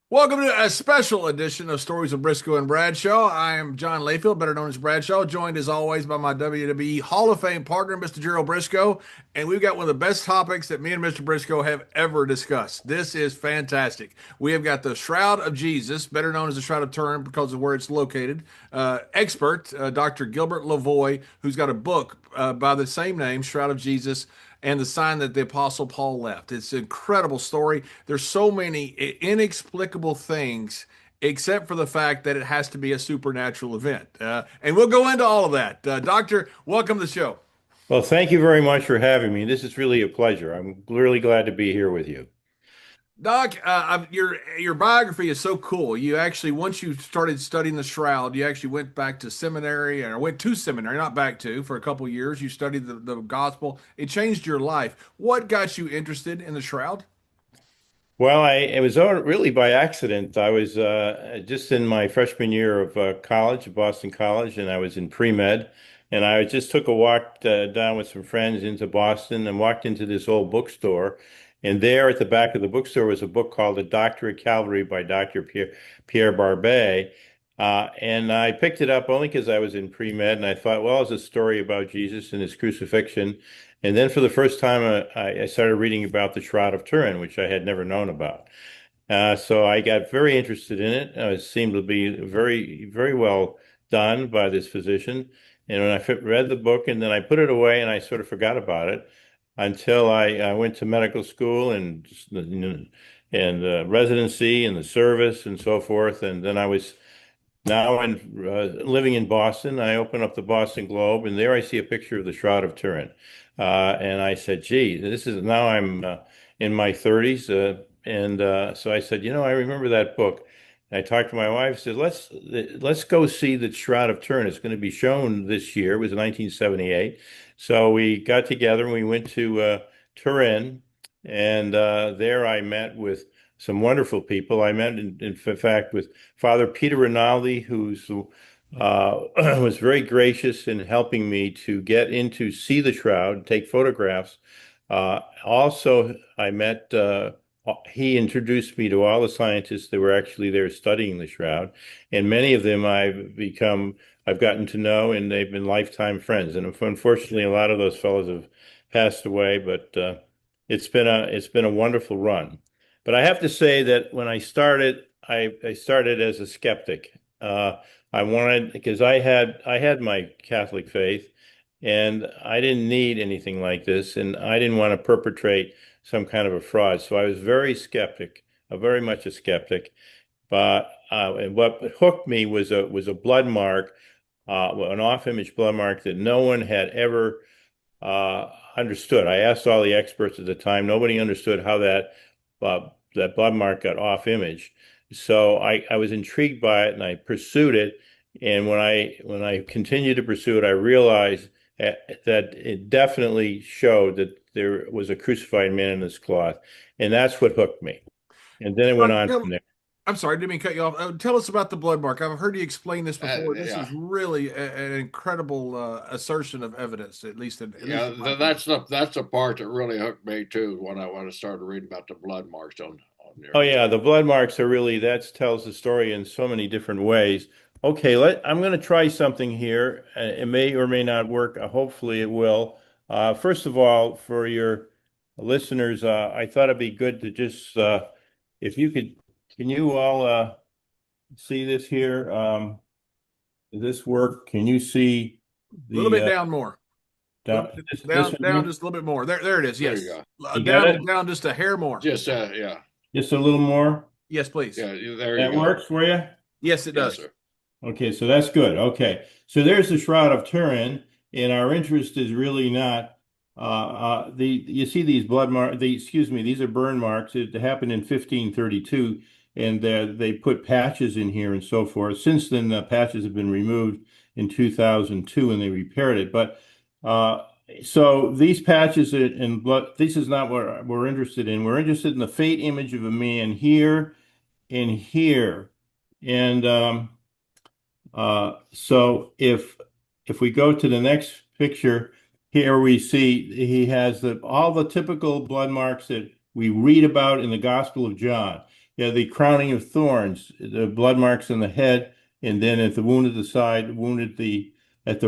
Welcome to a special edition of Stories of Brisco and Bradshaw. I am John Layfield, better known as Bradshaw, joined as always by my WWE Hall of Fame partner, Mr. Gerald Brisco. And we've got one of the best topics that me and Mr. Brisco have ever discussed. This is fantastic. We have got the Shroud of Jesus, better known as the Shroud of Turin because of where it's located, expert, Dr. Gilbert Lavoie, who's got a book by the same name, Shroud of Jesus, and the sign that the Apostle Paul left. It's an incredible story. There's so many inexplicable things, except for the fact that it has to be a supernatural event. And we'll go into all of that. Doctor, welcome to the show. Well, thank you very much for having me. This is really a pleasure. I'm really glad to be here with you. Doc, your biography is so cool. You actually, once you started studying the shroud, you actually went back to seminary, or went to seminary, not back to, for a couple years. You studied the gospel. It changed your life. What got you interested in the shroud? Well, it was really by accident. I was just in my freshman year of college, Boston College, and I was in pre-med. And I just took a walk down with some friends into Boston and walked into this old bookstore. And there at the back of the bookstore was a book called The Doctor of Calvary by Dr. Pierre Barbet. And I picked it up only because I was in pre-med and I thought, well, it's a story about Jesus and his crucifixion. And then for the first time, I started reading about the Shroud of Turin, which I had never known about. So I got very interested in it. It seemed to be very, very well done by this physician. And when I read the book and then I put it away and I sort of forgot about it until I went to medical school and residency and the service and so forth. And then I was now I'm living in Boston. I open up the Boston Globe, and there I see a picture of the Shroud of Turin. And I said, "Gee, this is now I'm in my 30s." And so I said, I remember that book. And I talked to my wife. Said, "Let's go see the Shroud of Turin. It's going to be shown this year." It was 1978. So we got together and we went to Turin, and there I met with some wonderful people. I met, in fact, with Father Peter Rinaldi, who's was very gracious in helping me to get in to see the shroud, take photographs. Also, I met, he introduced me to all the scientists that were actually there studying the shroud, and many of them I've gotten to know, and they've been lifetime friends. And unfortunately, a lot of those fellows have passed away, but it's been a wonderful run. But I have to say that when I started as a skeptic. I wanted because I had my Catholic faith, and I didn't need anything like this, and I didn't want to perpetrate some kind of a fraud. So I was very skeptic, very much a skeptic. But and what hooked me was a blood mark, an off-image blood mark that no one had ever understood. I asked all the experts at the time. Nobody understood how that blood mark got off image. So I was intrigued by it and I pursued it. And when I continued to pursue it, I realized that it definitely showed that there was a crucified man in this cloth. And that's what hooked me. And then it went Doc, on from there. I'm sorry, didn't mean to cut you off. Tell us about the blood mark. I've heard you explain this before. This Yeah, is really an incredible assertion of evidence, at least yeah. in my opinion. That's the part that really hooked me too when I started reading about the blood marks on Oh your. yeah, the blood marks are really that tells the story in so many different ways. Okay, I'm going to try something here. It may or may not work. Hopefully it will. First of all, for your listeners, I thought it'd be good to just if you could, can you all see this here? Does this work? Can you see A little the bit down more. A little down bit this down, one down here? just a little bit more. There it is. There you Yes, go. You got down, it? down just a hair more. Just yeah, Just a little more? Yes, please. yeah. There you That go. works for you? Yes, it Yes, does. sir. Okay, so that's good. Okay, so there's the Shroud of Turin, and our interest is really not the you see these blood marks. Excuse me, these are burn marks. It happened in 1532, and they put patches in here and so forth. Since then, the patches have been removed in 2002, and they repaired it. But uh, so these patches and blood. This is not what we're interested in. We're interested in the fate image of a man here and here, and so if we go to the next picture, here we see he has all the typical blood marks that we read about in the Gospel of John. yeah, the crowning of thorns, the blood marks on the head, and then at the wound at the side, wound at the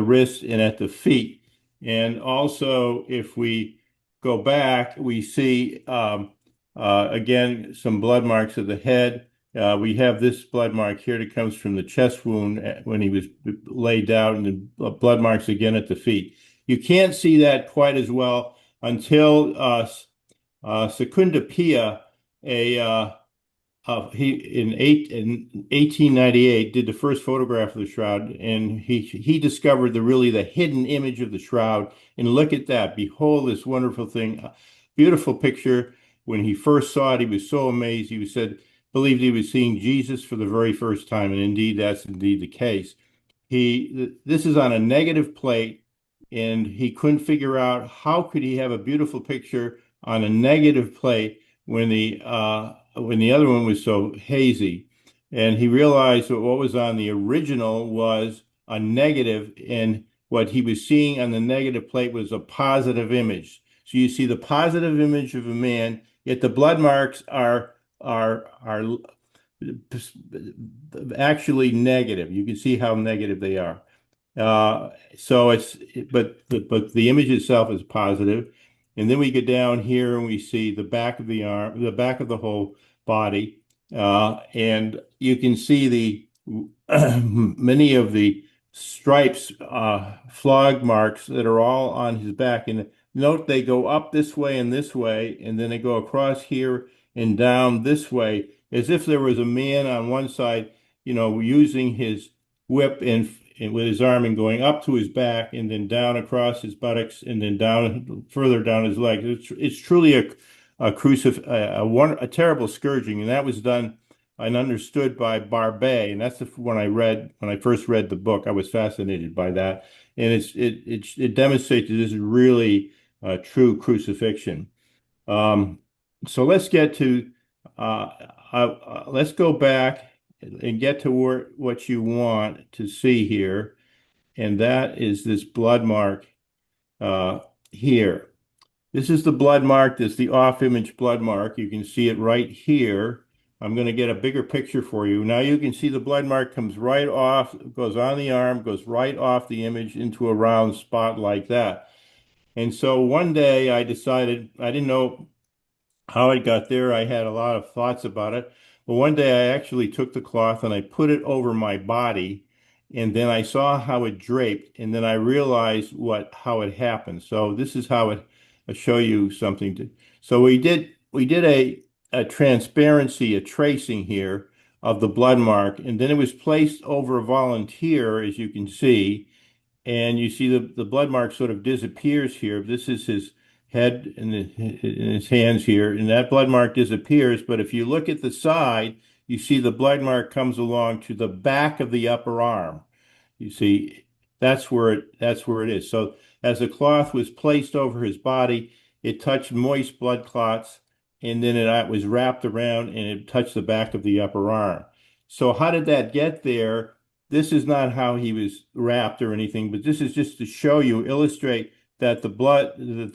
wrist and at the feet. And also, if we go back, we see again some blood marks of the head. We have this blood mark here that comes from the chest wound when he was laid down, and the blood marks again at the feet. You can't see that quite as well until Secunda Pia, a he in 1898 did the first photograph of the shroud, and he discovered the hidden image of the shroud. And look at that! Behold this wonderful thing, beautiful picture. When he first saw it, he was so amazed. He believed he was seeing Jesus for the very first time, and indeed that's indeed the case. This is on a negative plate, and he couldn't figure out how could he have a beautiful picture on a negative plate when the other one was so hazy. And he realized that what was on the original was a negative, and what he was seeing on the negative plate was a positive image. So you see the positive image of a man, yet the blood marks are actually negative. You can see how negative they are. So but the image itself is positive. And then we get down here and we see the back of the arm, the back of the whole body. And you can see many of the stripes, flog marks that are all on his back. And note they go up this way, and then they go across here and down this way, as if there was a man on one side, using his whip and with his arm and going up to his back and then down across his buttocks and then down further down his legs. It's truly a terrible scourging, and that was done and understood by Barbet, and that's the one when I first read the book. I was fascinated by that, and it demonstrates that this is really a true crucifixion. So let's get to let's go back and get to what you want to see here, and that is this blood mark here. This is the blood mark. This is the off-image blood mark. You can see it right here. I'm going to get a bigger picture for you. Now you can see the blood mark comes right off, goes on the arm, goes right off the image into a round spot like that. And so one day I decided, I didn't know how it got there. I had a lot of thoughts about it. But one day I actually took the cloth and I put it over my body, and then I saw how it draped, and then I realized how it happened. So this is how I'll show you something. So we did a transparency, a tracing here of the blood mark, and then it was placed over a volunteer, as you can see, and you see the blood mark sort of disappears here. This is his head and his hands here, and that blood mark disappears. But if you look at the side, you see the blood mark comes along to the back of the upper arm. You see, that's where it is. So as the cloth was placed over his body, it touched moist blood clots, and then it was wrapped around and it touched the back of the upper arm. So how did that get there? This is not how he was wrapped or anything, but this is just to show you, illustrate that the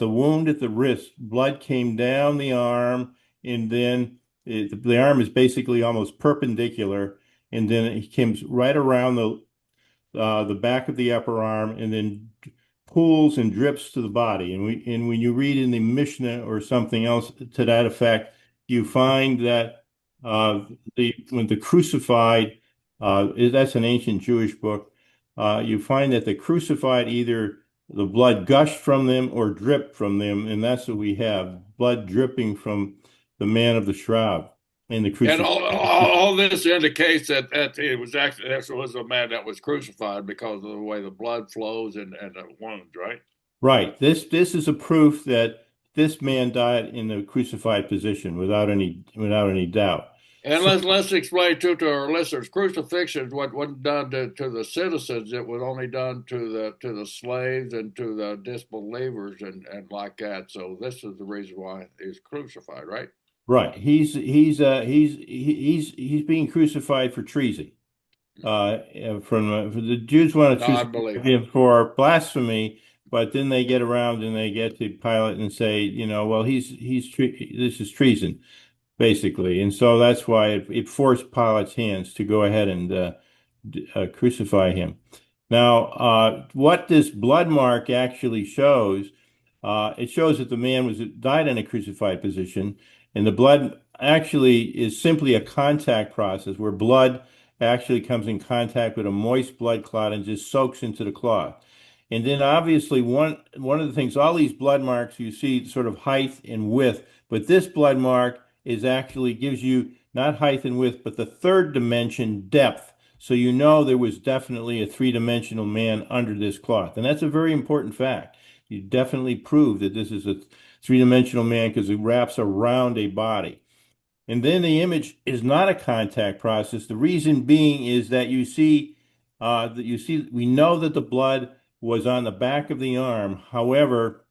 wound at the wrist, blood came down the arm, and then the arm is basically almost perpendicular, and then it comes right around the back of the upper arm, and then pools and drips to the body. And when you read in the Mishnah or something else to that effect, you find that when the crucified, that's an ancient Jewish book, you find that the crucified, either the blood gushed from them or dripped from them, and that's what we have, blood dripping from the man of the shroud and the And crucifixion. all this indicates that it was actually this was a man that was crucified because of the way the blood flows and the wounds, right? Right. This is a proof that this man died in the crucified position without any doubt. And So, let's explain to our listeners, crucifixion wasn't done to the citizens; it was only done to the slaves and to the disbelievers and like that. So this is the reason why he's crucified, right? right. He's being crucified for treason. For the Jews want to crucify Non-belief. him for blasphemy, but then they get around and they get to Pilate and say, well, this is treason. basically. And so that's why it forced Pilate's hands to go ahead and crucify him. Now, what this blood mark actually shows, it shows that the man was died in a crucified position, and the blood actually is simply a contact process where blood actually comes in contact with a moist blood clot and just soaks into the cloth. And then obviously one of the things, all these blood marks you see sort of height and width, but this blood mark is actually gives you not height and width, but the third dimension depth. So you know there was definitely a three-dimensional man under this cloth. And that's a very important fact. You definitely prove that this is a three-dimensional man because it wraps around a body. And then the image is not a contact process. The reason being is that we know that the blood was on the back of the arm. However,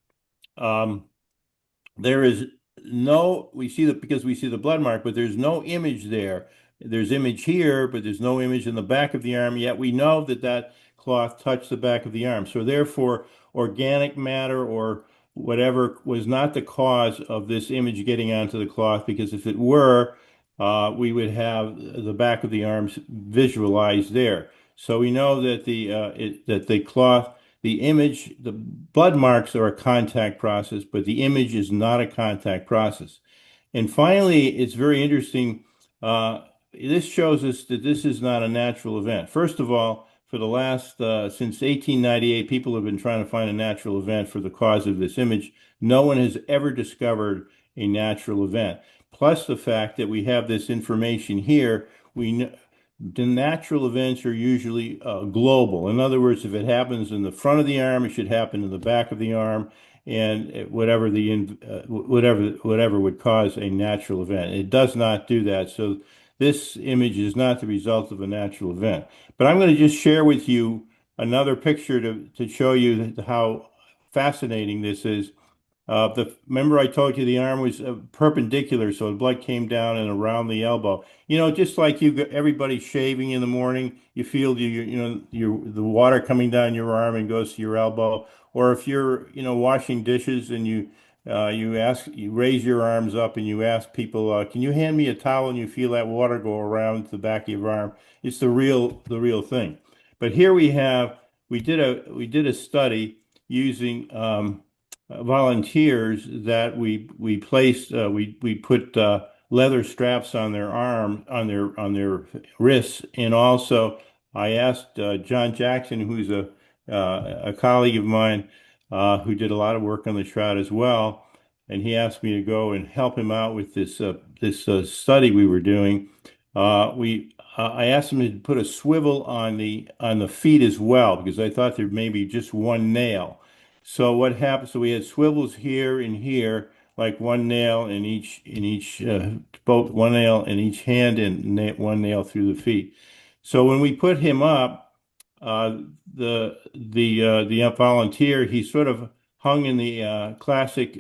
um, there is no, we see that because we see the blood mark, but there's no image there. There's image here, but there's no image in the back of the arm, yet we know that that cloth touched the back of the arm. So therefore, organic matter or whatever was not the cause of this image getting onto the cloth, because if it were, we would have the back of the arms visualized there. So we know that the cloth, the image, the blood marks are a contact process, but the image is not a contact process. And finally, it's very interesting. This shows us that this is not a natural event. First of all, for the last, since 1898, people have been trying to find a natural event for the cause of this image. No one has ever discovered a natural event. Plus the fact that we have this information here, the natural events are usually global. In other words, if it happens in the front of the arm, it should happen in the back of the arm, and whatever would cause a natural event. It does not do that. So this image is not the result of a natural event. But I'm going to just share with you another picture to show you how fascinating this is. Remember I told you the arm was perpendicular, so the blood came down and around the elbow. You know, just like everybody shaving in the morning, you feel the water coming down your arm and goes to your elbow. Or if you're, washing dishes and you raise your arms up and you ask people, can you hand me a towel? And you feel that water go around the back of your arm. It's the real thing. But here we did a study using volunteers that we placed we put leather straps on their on their wrists, and also I asked John Jackson, who's a colleague of mine who did a lot of work on the shroud as well, and he asked me to go and help him out with this study we were doing. We I asked him to put a swivel on the feet as well because I thought there may be just one nail. So what happened? So we had swivels here and here, like one nail in each both one nail in each hand and one nail through the feet. So when we put him up, uh, the volunteer, he sort of hung in the classic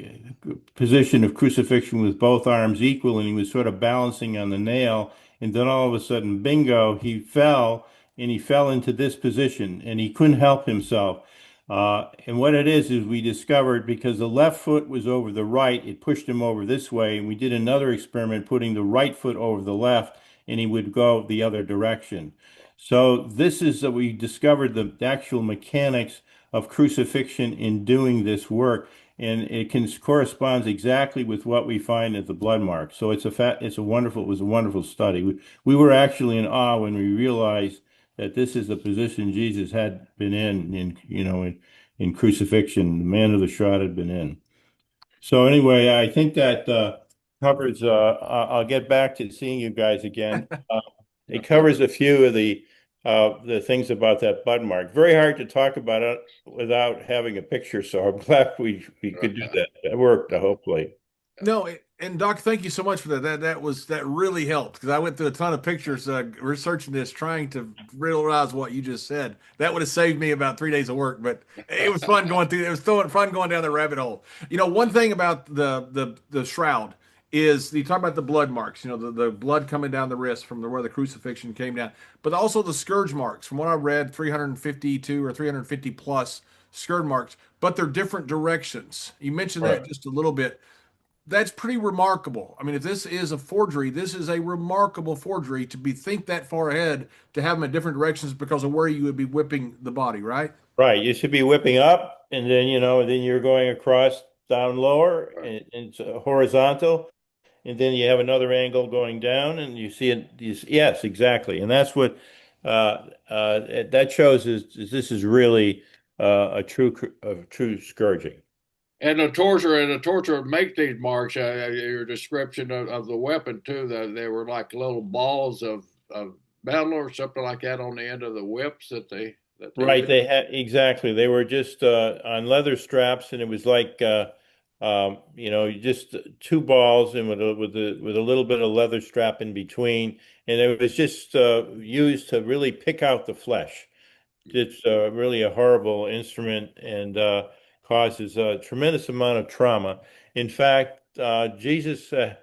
position of crucifixion with both arms equal, and he was sort of balancing on the nail. And then all of a sudden, bingo, he fell into this position, and he couldn't help himself. And what it is we discovered because the left foot was over the right, it pushed him over this way. And we did another experiment putting the right foot over the left, and he would go the other direction. So this is that we discovered the actual mechanics of crucifixion in doing this work, and it can corresponds exactly with what we find at the blood mark. So it was a wonderful study. We were actually in awe when we realized that this is the position Jesus had been in crucifixion, the man of the shroud had been in. So anyway, I think that covers. I'll get back to seeing you guys again. It covers a few of the things about that bud mark. Very hard to talk about it without having a picture, so I'm glad we could do that. That worked, hopefully. No, and Doc, thank you so much for that. That really helped because I went through a ton of pictures researching this, trying to realize what you just said. That would have saved me about 3 days of work, but it was fun going through. It was fun going down the rabbit hole. One thing about the shroud is you talk about the blood marks. The blood coming down the wrist from where the crucifixion came down, but also the scourge marks. From what I read, 352 or 350 plus scourge marks, but they're different directions. You mentioned that Right. just a little bit. that's pretty remarkable. I mean, if this is a forgery, this is a remarkable forgery to be think that far ahead to have them in different directions because of where you would be whipping the body, right? Right. You should be whipping up, and then then you're going across down lower and it's horizontal, and then you have another angle going down, and you see it. Yes, exactly, and that's what that shows is this is really a true scourging. And the torturer make these marks. Your description of the weapon too. That they were like little balls of metal or something like that on the end of the whips that they Right, used. they had exactly. They were just on leather straps, and it was like just two balls and with a little bit of leather strap in between, and it was just used to really pick out the flesh. It's really a horrible instrument and causes a tremendous amount of trauma. In fact, Jesus, the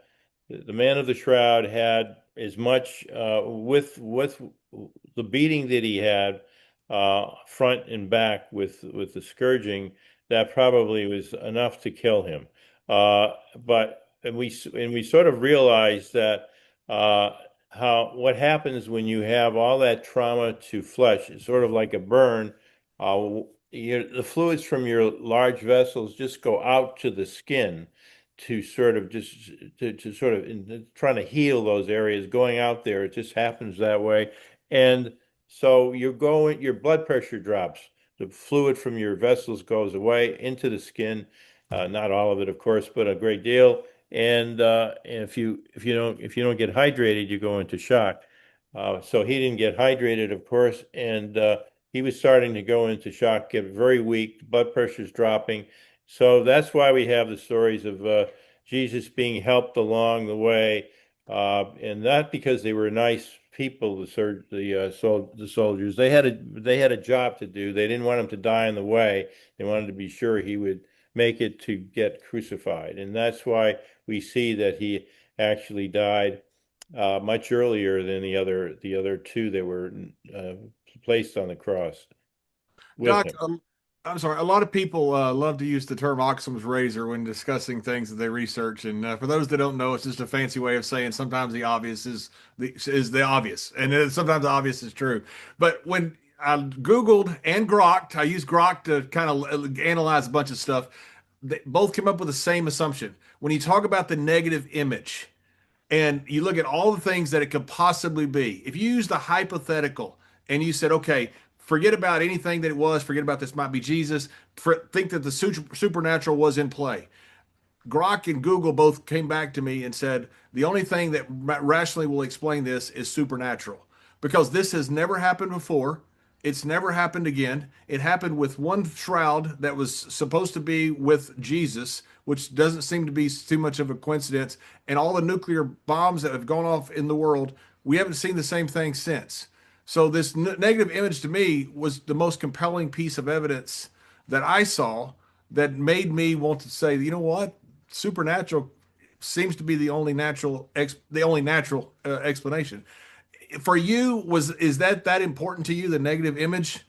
man of the shroud, had as much with the beating that he had front and back with the scourging that probably was enough to kill him. But and we sort of realized that. How what happens when you have all that trauma to flesh. It's sort of like a burn. The fluids from your large vessels just go out to the skin to sort of just to sort of trying to heal those areas. Going out there, it just happens that way, and so your blood pressure drops. The fluid from your vessels goes away into the skin. Not all of it, of course, but a great deal, and if you don't get hydrated, you go into shock. So he didn't get hydrated, of course, and he was starting to go into shock, get very weak, blood pressure's dropping. So that's why we have the stories of Jesus being helped along the way, and not because they were nice people. The soldiers they had a job to do. They didn't want him to die on the way. They wanted to be sure he would make it to get crucified, and that's why we see that he actually died much earlier than the other two that were uh, placed on the cross with Doc, him. I'm sorry. A lot of people love to use the term Occam's razor when discussing things that they research, and for those that don't know, it's just a fancy way of saying sometimes the obvious is the obvious, and then sometimes the obvious is true. But when I Googled and Grokked, I used Grok to kind of analyze a bunch of stuff. They both came up with the same assumption. When you talk about the negative image, and you look at all the things that it could possibly be. If you use the hypothetical and you said, okay, forget about anything that it was, forget about this might be Jesus, think that the supernatural was in play. Grok and Google both came back to me and said the only thing that rationally will explain this is supernatural because this has never happened before. It's never happened again. It happened with one shroud that was supposed to be with Jesus, which doesn't seem to be too much of a coincidence. And all the nuclear bombs that have gone off in the world, we haven't seen the same thing since. So this negative image to me was the most compelling piece of evidence that I saw that made me want to say, you know what, supernatural seems to be the only natural explanation. For you, was is that important to you, the negative image?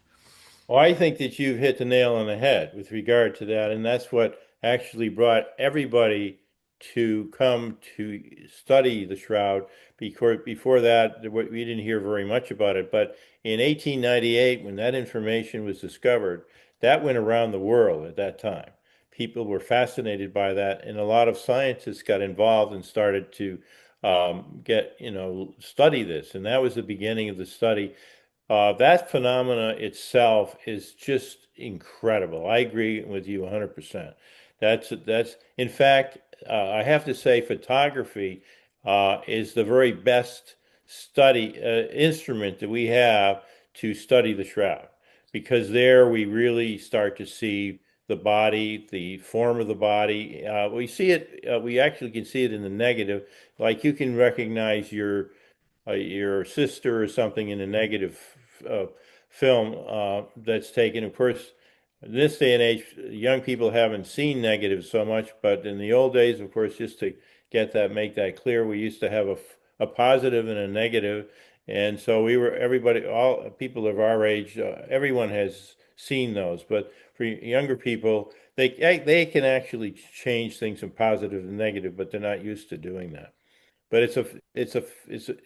Well, I think that you've hit the nail on the head with regard to that, and that's what actually brought everybody to come to study the shroud. Because before that, we didn't hear very much about it. But in 1898, when that information was discovered, that went around the world at that time. People were fascinated by that, and a lot of scientists got involved and started to study this. And that was the beginning of the study. That phenomena itself is just incredible. I agree with you 100%. That's in fact, I have to say, photography is the very best study instrument that we have to study the shroud, because there we really start to see the body, the form of the body. We see it. We actually can see it in the negative. Like you can recognize your sister or something in a negative uh, film that's taken. Of course, in this day and age, young people haven't seen negatives so much, but in the old days, of course, just to make that clear, we used to have a positive and a negative, and so we were everybody, all people of our age, everyone has seen those. But for younger people, they can actually change things from positive to negative, but they're not used to doing that. But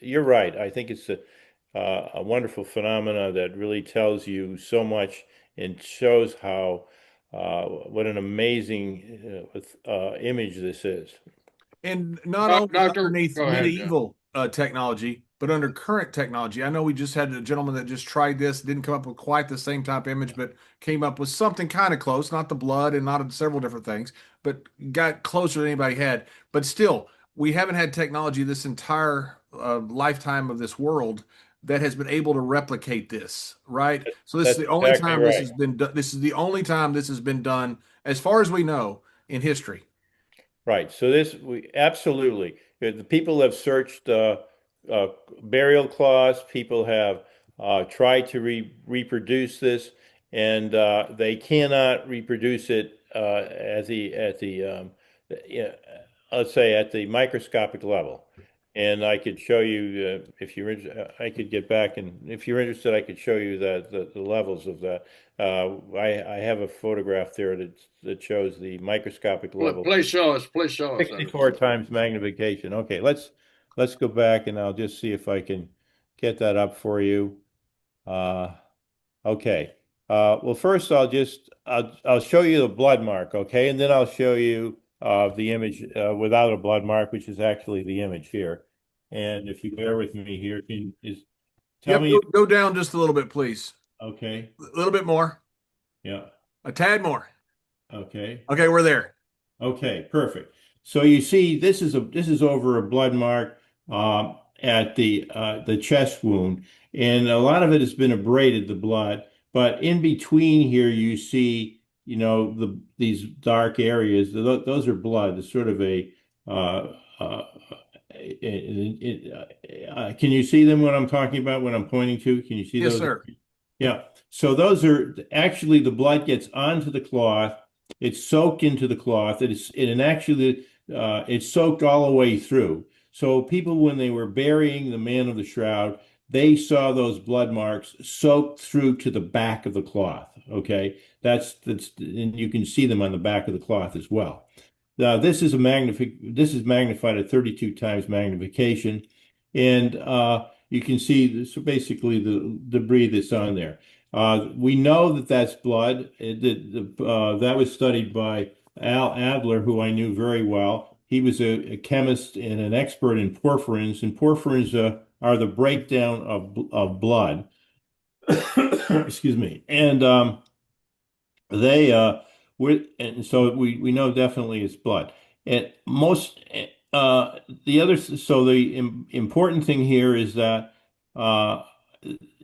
you're right. I think it's a wonderful phenomena that really tells you so much and shows how what an amazing image this is. And not only Doctor, underneath go ahead, John. medieval technology, but under current technology. I know we just had a gentleman that just tried this, didn't come up with quite the same type image, but came up with something kind of close, not the blood and not several different things, but got closer than anybody had. But still, we haven't had technology this entire lifetime of this world that has been able to replicate this, right? So this is That's the only exactly time this right. has been done. This is the only time this has been done, as far as we know, in history. Right. So this we absolutely the people have searched uh, burial cloths. People have tried to reproduce this, and they cannot reproduce it yeah, let's say at the microscopic level. And I could show you if you're I could get back and if you're interested, I could show you the levels of that. I have a photograph there that shows the microscopic level. Please show us. Please show us that. 64 times magnification. Okay, let's go back and I'll just see if I can get that up for you. Uh, okay. Well, first I'll show you the blood mark, okay, and then I'll show you the image without a blood mark, which is actually the image here. And if you bear with me here, tell Yep, me. go down just a little bit, please. Okay. A little bit more, Yeah. a tad more. Okay. Okay, we're there. Okay, perfect. So you see, this is over a blood mark at the chest wound, and a lot of it has been abraded, the blood. But in between here, you see, these dark areas. Those are blood. It's sort of a. Uh, uh, can you see them? What I'm talking about? What I'm pointing to? Can you see Yes, those? sir. Yeah. So those are actually the blood gets onto the cloth. It's soaked into the cloth. And actually it's soaked all the way through. So people, when they were burying the man of the shroud, they saw those blood marks soaked through to the back of the cloth. Okay, that's and you can see them on the back of the cloth as well. Now this is magnified at 32 times magnification, and you can see this basically the debris that's on there. We know that that's blood. That was studied by Al Adler, who I knew very well. He was a chemist and an expert in porphyrins, and porphyrins are the breakdown of blood. Excuse me. And they and so we know definitely it's blood. And most the other so the important thing here is that uh,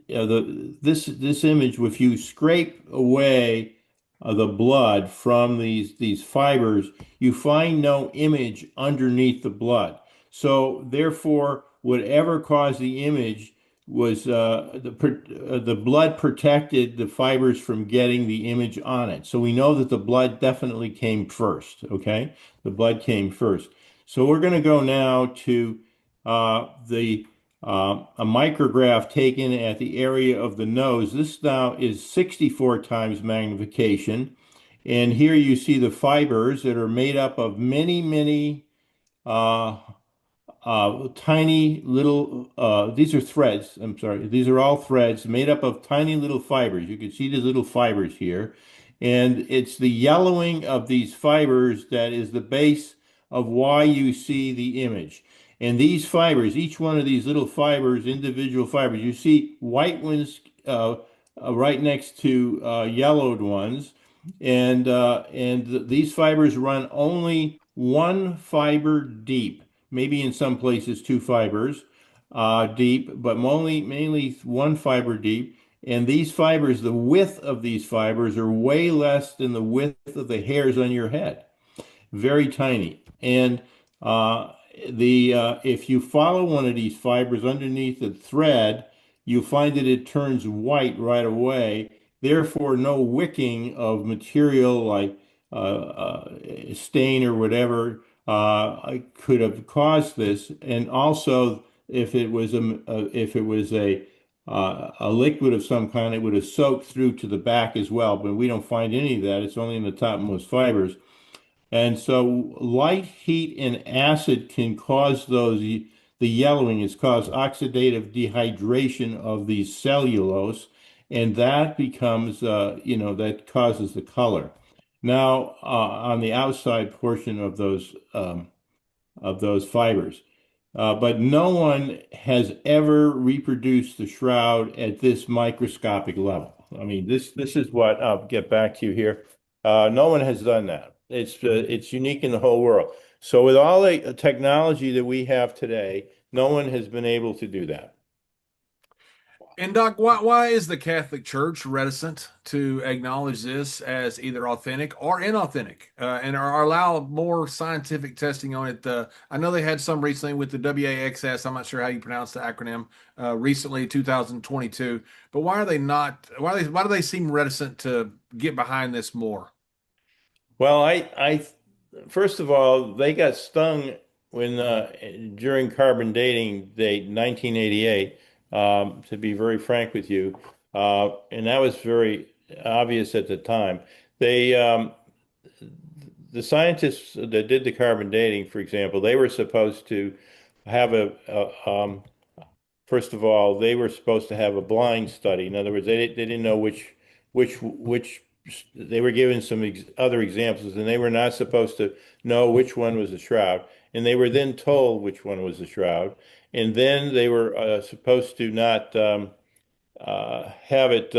this image, if you scrape away the blood from these fibers, you find no image underneath the blood. So therefore, whatever caused the image was the blood protected the fibers from getting the image on it. So we know that the blood definitely came first. Okay, the blood came first. So we're going to go now to the a micrograph taken at the area of the nose. This now is 64 times magnification. And here you see the fibers that are made up of many uh, tiny little, these are threads. I'm sorry. These are all threads made up of tiny little fibers. You can see the little fibers here. And it's the yellowing of these fibers that is the base of why you see the image. And these fibers, each one of these little fibers, individual fibers, you see white ones right next to yellowed ones. And these fibers run only one fiber deep, maybe in some places two fibers deep, but mainly one fiber deep. And these fibers, the width of these fibers are way less than the width of the hairs on your head, very tiny. And the if you follow one of these fibers underneath the thread, you find that it turns white right away. Therefore, no wicking of material like stain or whatever could have caused this. And also, if it was a a liquid of some kind, it would have soaked through to the back as well. But we don't find any of that. It's only in the topmost fibers. And so light, heat, and acid can cause the yellowing is caused oxidative dehydration of the cellulose, and that becomes, that causes the color. Now, on the outside portion of those fibers. But no one has ever reproduced the shroud at this microscopic level. I mean, this is what I'll get back to you here. No one has done that. It's unique in the whole world. So with all the technology that we have today, no one has been able to do that. And Doc, why is the Catholic Church reticent to acknowledge this as either authentic or inauthentic, and are allow more scientific testing on it? I know they had some recently with the WAXS. I'm not sure how you pronounce the acronym. Recently, 2022. But why are they not? Why do they seem reticent to get behind this more? Well, first of all, they got stung when during carbon dating date 1988. To be very frank with you, and that was very obvious at the time. They the scientists that did the carbon dating, for example, they were supposed to have first of all, they were supposed to have a blind study. In other words, they didn't know which they were given some other examples, and they were not supposed to know which one was a shroud. And they were then told which one was a shroud. And then they were supposed to not have it.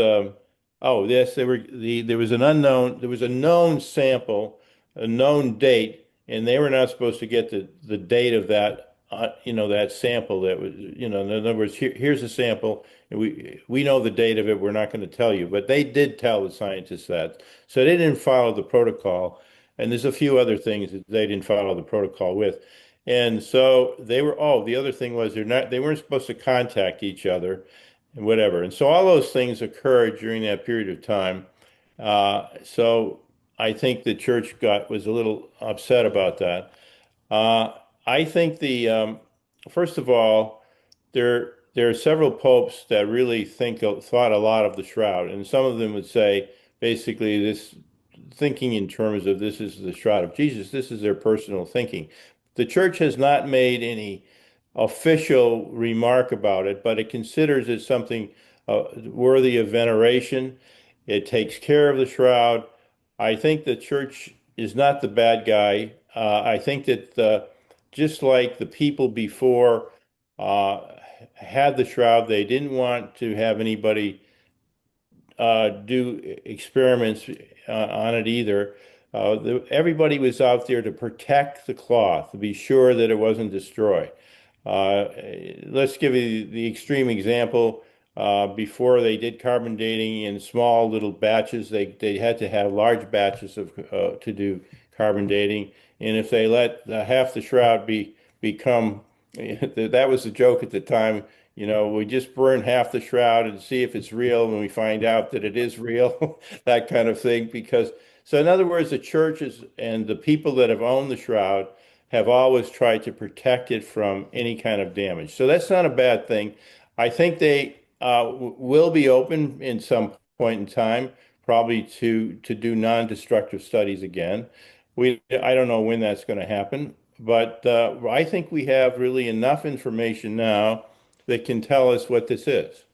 Oh, yes, there was there was a known sample, a known date, and they were not supposed to get the date of that, that sample that was, in other words, here's a sample, and we know the date of it. We're not going to tell you, but they did tell the scientists that, so they didn't follow the protocol, and there's a few other things that they didn't follow the protocol with. And so they were, oh, the other thing was they weren't supposed to contact each other and whatever. And so all those things occurred during that period of time. So I think the church was a little upset about that. Uh, I think first of all, there are several popes that really thought a lot of the shroud, and some of them would say basically this thinking in terms of this is the shroud of Jesus. This is their personal thinking. The church has not made any official remark about it, but it considers it something worthy of veneration. It takes care of the shroud. I think the church is not the bad guy. I think that just like the people before uh, had the shroud, they didn't want to have anybody do experiments on it either. Everybody was out there to protect the cloth, to be sure that it wasn't destroyed. Uh, let's give you the extreme example. Before they did carbon dating in small little batches, they had to have large batches to do carbon dating. And if they let half the shroud become, that was the joke at the time. We just burn half the shroud and see if it's real when we find out that it is real, that kind of thing. So in other words, the churches and the people that have owned the shroud have always tried to protect it from any kind of damage. So that's not a bad thing. I think they will be open in some point in time, probably to do non-destructive studies again. I don't know when that's going to happen, but I think we have really enough information now that can tell us what this is.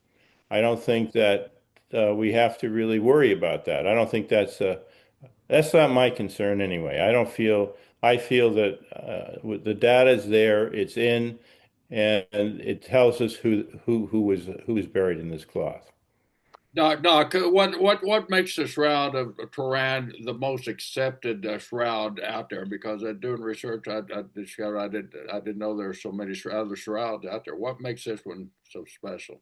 I don't think that we have to really worry about that. I don't think that's not my concern anyway. I feel that the data is there, it's in, and it tells us who was buried in this cloth. Doc, what makes the Shroud of Turin the most accepted shroud out there? Because doing research, I discovered I didn't know there are so many other shrouds out there. What makes this one so special?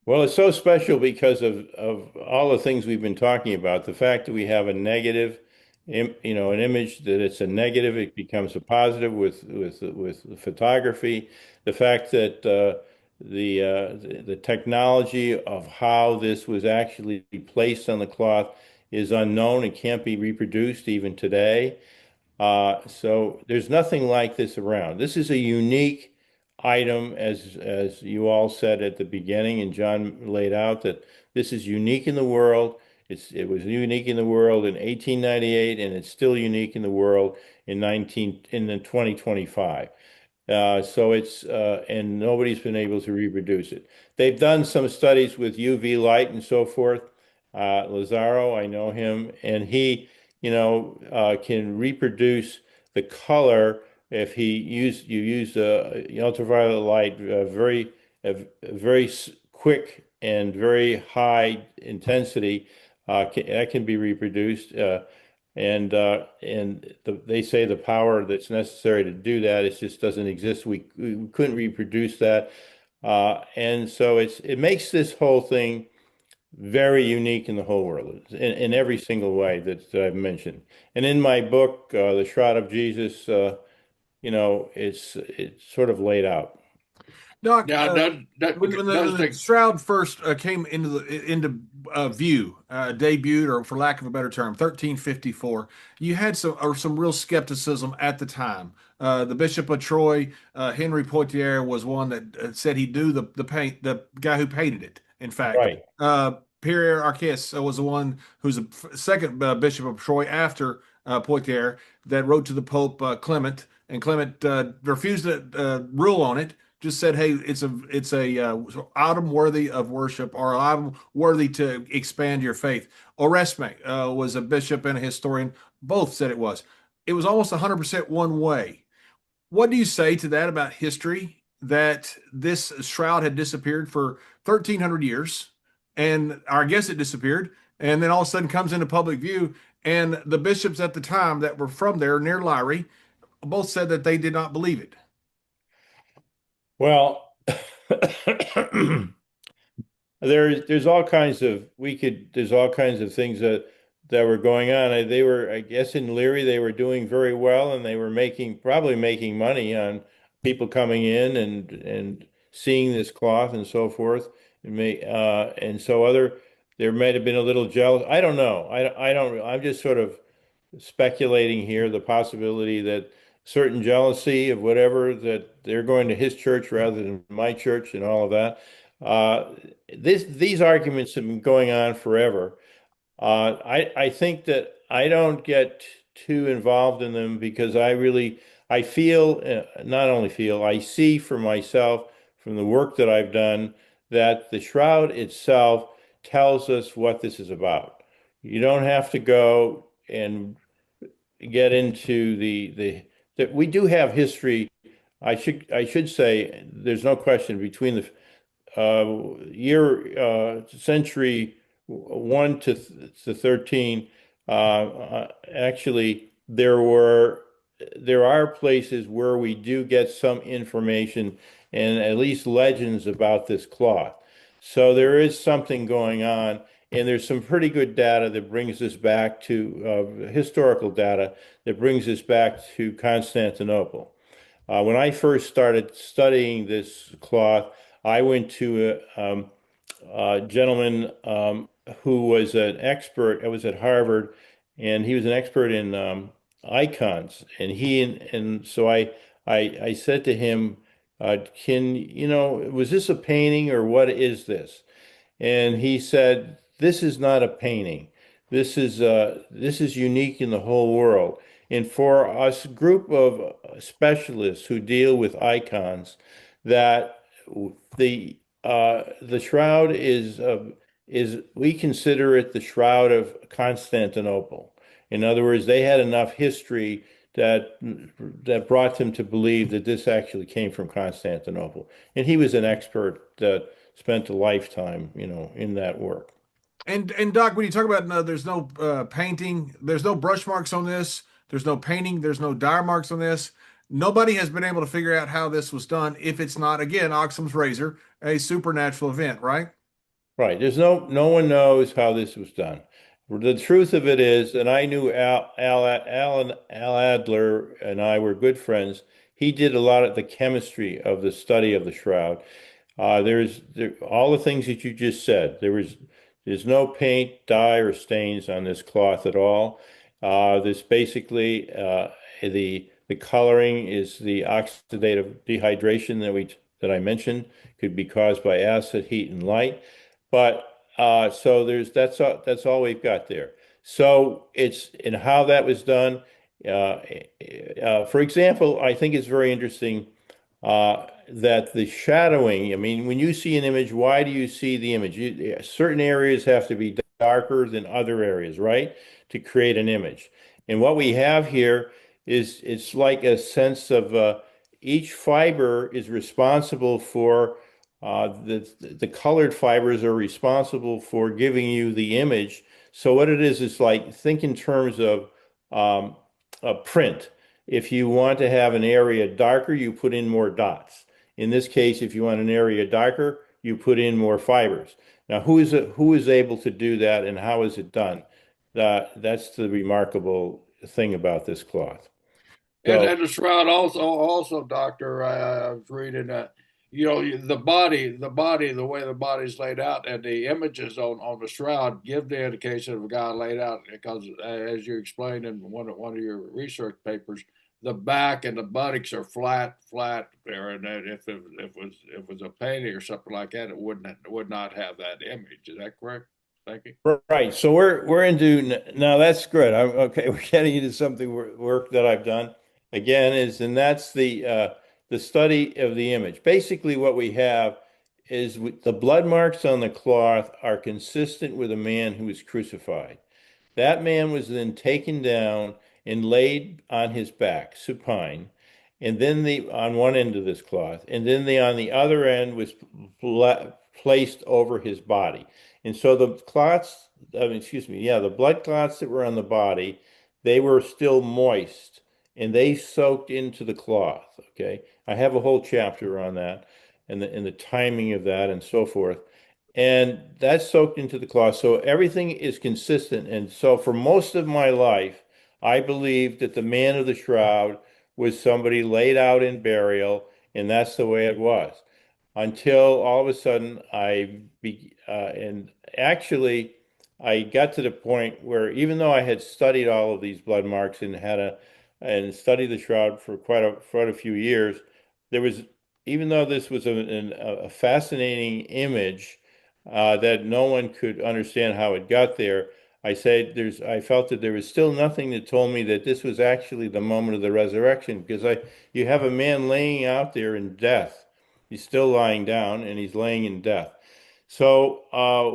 Well, it's so special because of all the things we've been talking about. The fact that we have a negative, an image that it's a negative, it becomes a positive with photography. The fact that the technology of how this was actually placed on the cloth is unknown and can't be reproduced even today. So there's nothing like this around. This is a unique item, as you all said at the beginning, and John laid out that this is unique in the world. It was unique in the world in 1898, and it's still unique in the world in the 2025. So it's and nobody's been able to reproduce it. They've done some studies with UV light and so forth. Lazaro, I know him, and he, can reproduce the color if you use ultraviolet light, very quick and very high intensity. That can be reproduced. They say the power that's necessary to do that, it just doesn't exist. We couldn't reproduce that, and so it makes this whole thing very unique in the whole world, in every single way that I've mentioned. And in my book, The Shroud of Jesus, it's sort of laid out. Doc, Yeah, when does the take. Shroud first came into view, debuted, or for lack of a better term, 1354, you had some real skepticism at the time. The Bishop of Troyes, Henry Poitiers, was one that said he knew the guy who painted it. In fact, Right, Pierre Arquès was the one who's the second Bishop of Troyes after Poitiers that wrote to the Pope Clement, and Clement refused to rule on it, just said, "Hey, it's a item worthy of worship, or an item worthy to expand your faith." Oresme was a bishop and a historian; both said it was. It was almost 100% one way. What do you say to that about history? That this shroud had disappeared for 1,300 years, and I guess it disappeared, and then all of a sudden comes into public view, and the bishops at the time that were from there near Lyrie both said that they did not believe it. well. There's all kinds of there's all kinds of things that were going on. They were, I guess, in Leary they were doing very well, and they were probably making money on people coming in and seeing this cloth and so forth. And so there might have been a little jealous. I don't know. I don't. I'm just sort of speculating here the possibility that certain jealousy of whatever, that they're going to his church rather than my church and all of that. Uh, these arguments have been going on forever. I think that I don't get too involved in them because I feel, not only feel, I see for myself from the work that I've done that the shroud itself tells us what this is about. You don't have to go and get into the that we do have history. I should say there's no question between the century 1 to 13. Actually, there are places where we do get some information and at least legends about this cloth. So there is something going on, and there's some pretty good data that brings us back to historical data that brings us back to Constantinople. When I first started studying this cloth, I went to a gentleman who was an expert. I was at Harvard, and he was an expert in icons. And so I said to him, was this a painting or what is this? And he said, "This is not a painting. This is unique in the whole world. And for us group of specialists who deal with icons, that the shroud is we consider it the shroud of Constantinople. In other words, they had enough history that brought them to believe that this actually came from Constantinople. And he was an expert that spent a lifetime, in that work." And Doc, when you talk about no, there's no painting, there's no brush marks on this, there's no painting, there's no dire marks on this. Nobody has been able to figure out how this was done if it's not, again, Occam's razor, a supernatural event, right? Right. No one knows how this was done. The truth of it is, and I knew Al Adler and I were good friends. He did a lot of the chemistry of the study of the shroud. All the things that you just said. There's no paint, dye, or stains on this cloth at all. There's basically the The coloring is the oxidative dehydration that I mentioned, could be caused by acid, heat, and light. But so that's all we've got there. So it's and how that was done. Uh, for example, I think it's very interesting that the shadowing. I mean, when you see an image, why do you see the image? Certain areas have to be darker than other areas, right, to create an image. And what we have here is it's like a sense of each fiber is responsible for the colored fibers are responsible for giving you the image. So what it is like think in terms of a print. If you want to have an area darker, you put in more dots. In this case, if you want an area darker, you put in more fibers. Now, who is able to do that, and how is it done? That's the remarkable thing about this cloth. So, And the shroud also, doctor, I was reading that, you know, the way the body's laid out, and the images on the shroud give the indication of a guy laid out because, as you explained in one of your research papers, the back and the buttocks are flat there, and that if it was a painting or something like that, it would not have that image. Is that correct? Thank you. right. So we're into now. That's good. Okay. We're getting into something work that I've done again and that's the study of the image. Basically, what we have is the blood marks on the cloth are consistent with a man who was crucified. That man was then taken down and laid on his back, supine, and then the on one end of this cloth, and then the on the other end was placed over his body. And so the clots, I mean, excuse me, yeah, the blood clots that were on the body, they were still moist and they soaked into the cloth. Okay, I have a whole chapter on that and the timing of that and so forth. And that's soaked into the cloth. So everything is consistent. And so for most of my life, I believed that the man of the shroud was somebody laid out in burial, and that's the way it was. Until all of a sudden and actually I got to the point where even though I had studied all of these blood marks and studied the shroud for quite a few years, there was even though this was a fascinating image that no one could understand how it got there. I felt that there was still nothing that told me that this was actually the moment of the resurrection because you have a man laying out there in death. He's still lying down and he's laying in death. So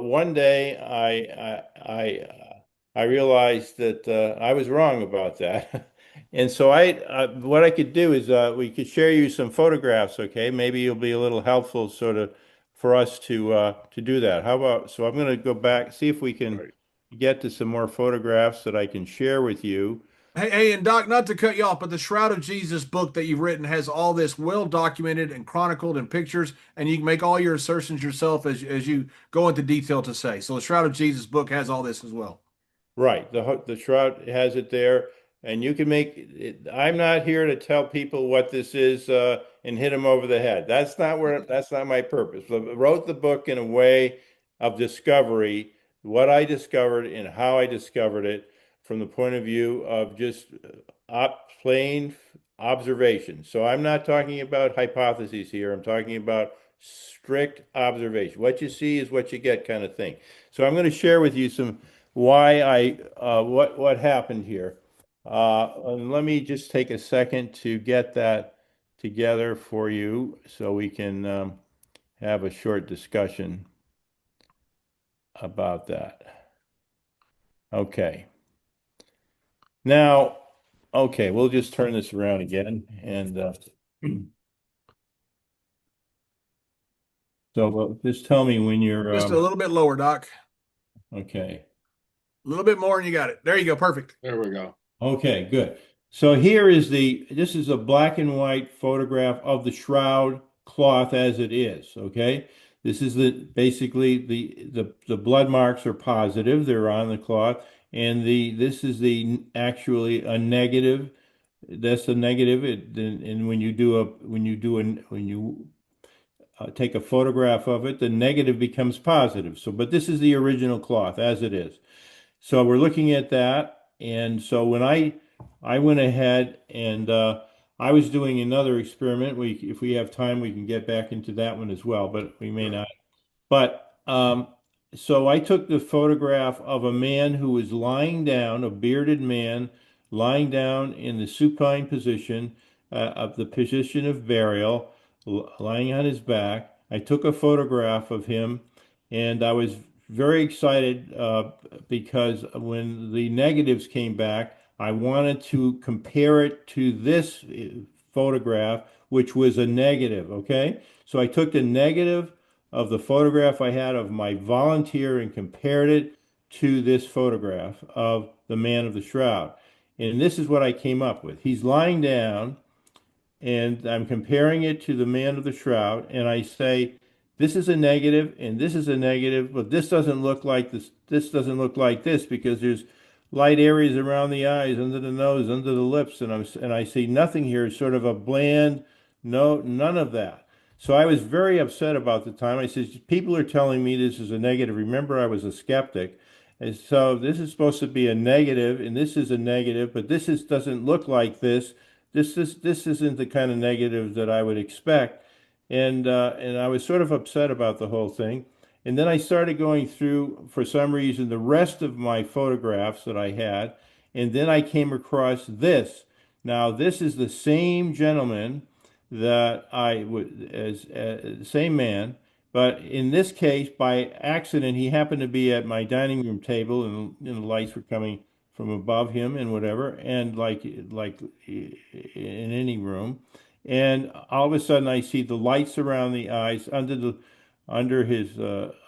one day I realized that I was wrong about that. And so what I could do is we could share you some photographs, okay? Maybe it'll be a little helpful sort of for us to do that. How about, so I'm going to go back, see if we can Right. get to some more photographs that I can share with you. Hey, and Doc, not to cut you off, but the Shroud of Jesus book that you've written has all this well documented and chronicled in pictures, and you can make all your assertions yourself as you go into detail to say. So the Shroud of Jesus book has all this as well. Right. The Shroud has it there, and you can make it. I'm not here to tell people what this is and hit them over the head. That's not my purpose. I wrote the book in a way of discovery, what I discovered and how I discovered it from the point of view of just plain observation. So I'm not talking about hypotheses here. I'm talking about strict observation. What you see is what you get kind of thing. So I'm going to share with you some why what happened here. And let me just take a second to get that together for you so we can have a short discussion about that. Okay. Now, okay, we'll just turn this around again and just tell me when you're Just a little bit lower, Doc. okay. A little bit more, and you got it. There you go. Perfect. There we go. Okay, good. So this is a black and white photograph of the shroud cloth as it is, okay? This is basically the blood marks are positive, they're on the cloth, and this is actually a negative. That's the negative. And when you take a photograph of it, the negative becomes positive. So, but this is the original cloth as it is. So we're looking at that. And so when I I went ahead and I was doing another experiment. If we have time, we can get back into that one as well, but we may Sure. not. But so I took the photograph of a man who was lying down, a bearded man lying down in the supine position of the position of burial, lying on his back. I took a photograph of him, and I was very excited because when the negatives came back, I wanted to compare it to this photograph, which was a negative. Okay, so I took the negative of the photograph I had of my volunteer and compared it to this photograph of the man of the shroud. And this is what I came up with. He's lying down, and I'm comparing it to the man of the shroud, and I say, this is a negative, and this is a negative, but this doesn't look like this. This doesn't look like this because there's light areas around the eyes, under the nose, under the lips, and I see nothing here. Sort of a bland, no, none of that. So I was very upset about the time. I said, people are telling me this is a negative. Remember, I was a skeptic. And so this is supposed to be a negative, and this is a negative, but doesn't look like this. This isn't the kind of negative that I would expect, and I was sort of upset about the whole thing. And then I started going through, for some reason, the rest of my photographs that I had, and then I came across this. Now, this is the same gentleman that I would, as same man, but in this case, by accident, he happened to be at my dining room table, and the lights were coming from above him and whatever, and like in any room, and all of a sudden I see the lights around the eyes, under his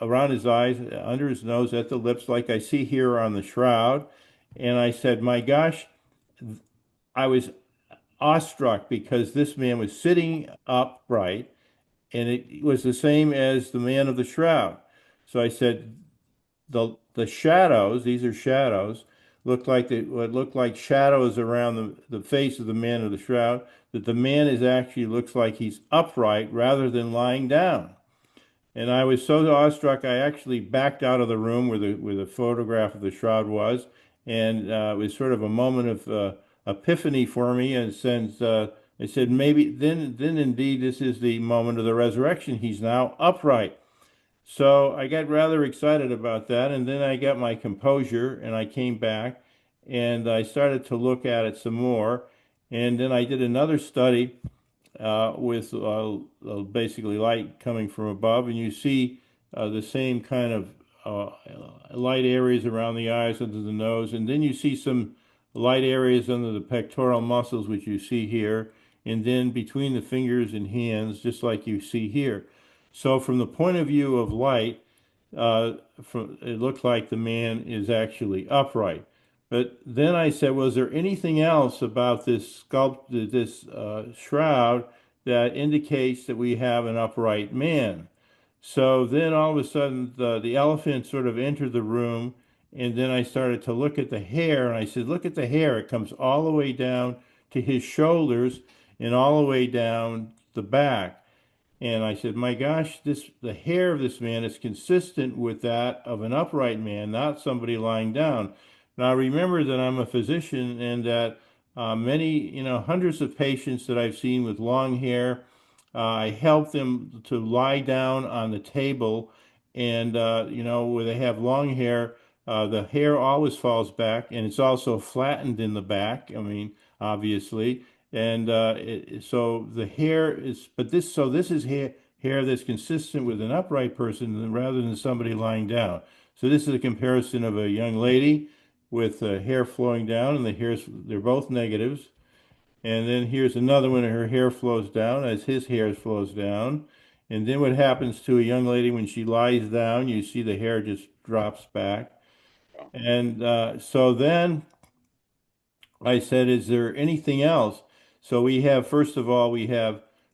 around his eyes, under his nose, at the lips, like I see here on the shroud, and I said, "My gosh!" I was awestruck because this man was sitting upright, and it was the same as the man of the shroud. So I said, the shadows, these are shadows, what look like shadows around the face of the man of the shroud, that the man is actually looks like he's upright rather than lying down. And I was so awestruck, I actually backed out of the room where the photograph of the shroud was, and it was sort of a moment of epiphany for me. And since I said, maybe then indeed this is the moment of the resurrection. He's now upright. So I got rather excited about that, and then I got my composure, and I came back, and I started to look at it some more, and then I did another study with basically light coming from above, and you see the same kind of light areas around the eyes, under the nose, and then you see some light areas under the pectoral muscles, which you see here, and then between the fingers and hands, just like you see here. So from the point of view of light, it looked like the man is actually upright. But then I said, was there anything else about this shroud that indicates that we have an upright man? So then all of a sudden, the elephant sort of entered the room, and then I started to look at the hair, and I said, look at the hair. It comes all the way down to his shoulders and all the way down the back. And I said, my gosh, the hair of this man is consistent with that of an upright man, not somebody lying down. Now remember that I'm a physician, and that many, hundreds of patients that I've seen with long hair, I help them to lie down on the table, and where they have long hair, the hair always falls back, and it's also flattened in the back. I mean, obviously. And so the hair is, but this is hair that's consistent with an upright person rather than somebody lying down. So this is a comparison of a young lady with hair flowing down, and they're both negatives. And then here's another one, and her hair flows down as his hair flows down. And then what happens to a young lady when she lies down, you see the hair just drops back. And so then I said, is there anything else? So we have, first of all, we've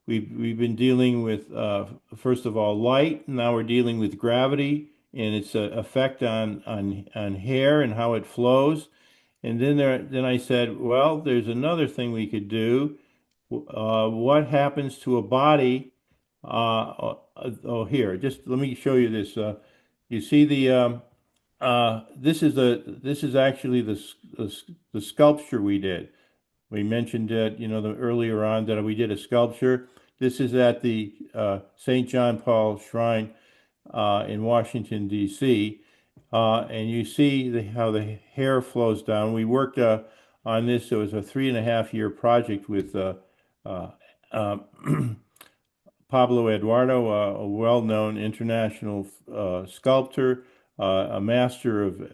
been dealing with first of all light. Now we're dealing with gravity and its effect on hair and how it flows. And then I said, well, there's another thing we could do. What happens to a body? Here, just let me show you this. You see this is actually the sculpture we did. We mentioned it, earlier on that we did a sculpture. This is at the St. John Paul Shrine in Washington, D.C. And you see how the hair flows down. We worked on this. It was a 3.5 year project with uh, uh, Pablo Eduardo, a well-known international sculptor, a master of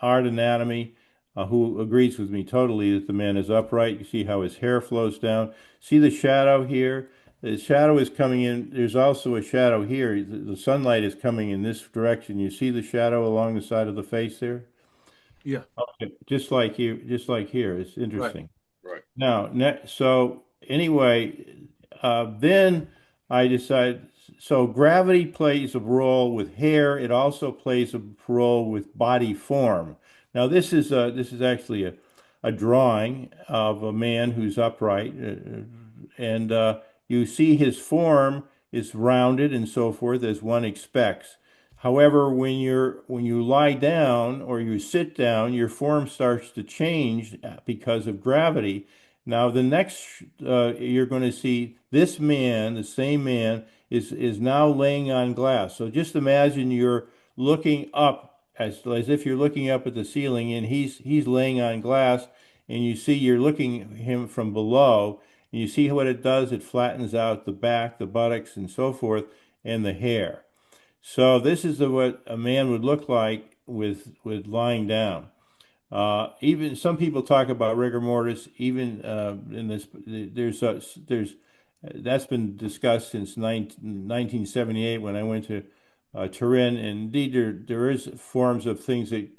art anatomy, who agrees with me totally that the man is upright. You see how his hair flows down. See the shadow here? The shadow is coming in. There's also a shadow here. The sunlight is coming in this direction. You see the shadow along the side of the face there? Yeah. Okay. Just like here, just like here. It's Right. interesting. Right. Now, so anyway, then I decided, so gravity plays a role with hair. It also plays a role with body form. Now, this is actually a drawing of a man who's upright, and you see his form is rounded and so forth as one expects. However, when you lie down or you sit down, your form starts to change because of gravity. Now, the next you're going to see this man, the same man, is now laying on glass. So just imagine you're looking up as if you're looking up at the ceiling, and he's laying on glass, and you see you're looking at him from below, and you see what it does. It flattens out the back, the buttocks, and so forth, and the hair. So this is what a man would look like with lying down. Even some people talk about rigor mortis. Even in this, there's that's been discussed since 1978 when I went to Turin. And indeed, there is forms of things that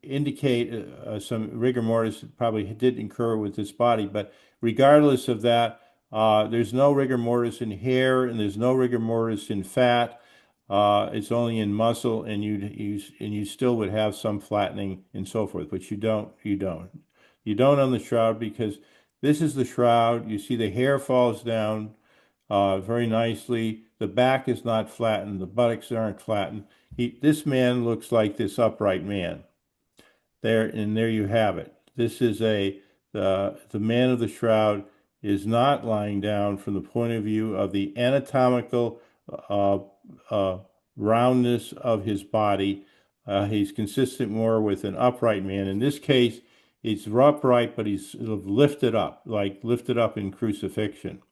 indicate some rigor mortis probably did incur with this body. But regardless of that, there's no rigor mortis in hair, and there's no rigor mortis in fat. It's only in muscle, and you still would have some flattening and so forth, but you don't on the shroud, because this is the shroud. You see the hair falls down very nicely. The back is not flattened. The buttocks aren't flattened. This man looks like this upright man. There you have it. This is the man of the shroud is not lying down from the point of view of the anatomical uh, uh, roundness of his body. He's consistent more with an upright man. In this case, he's upright, but he's sort of lifted up, like lifted up in crucifixion.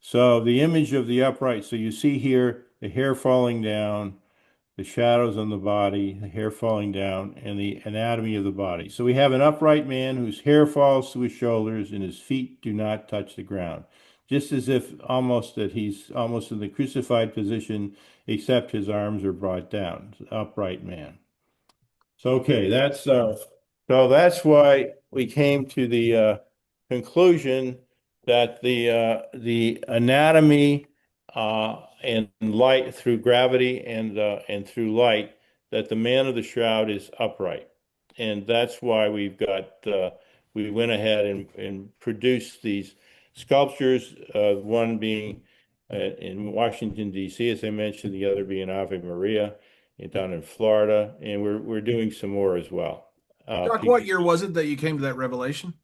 So the image of the upright, so you see here the hair falling down, the shadows on the body, the hair falling down, and the anatomy of the body. So we have an upright man whose hair falls to his shoulders and his feet do not touch the ground, just as if almost that he's almost in the crucified position, except his arms are brought down. Upright man. So okay, that's why we came to the conclusion that the anatomy and light through gravity and through light, that the man of the shroud is upright, and that's why we went ahead and produced these sculptures. One being in Washington D.C., as I mentioned, the other being Ave Maria down in Florida, and we're doing some more as well. Doc, what year was it that you came to that revelation?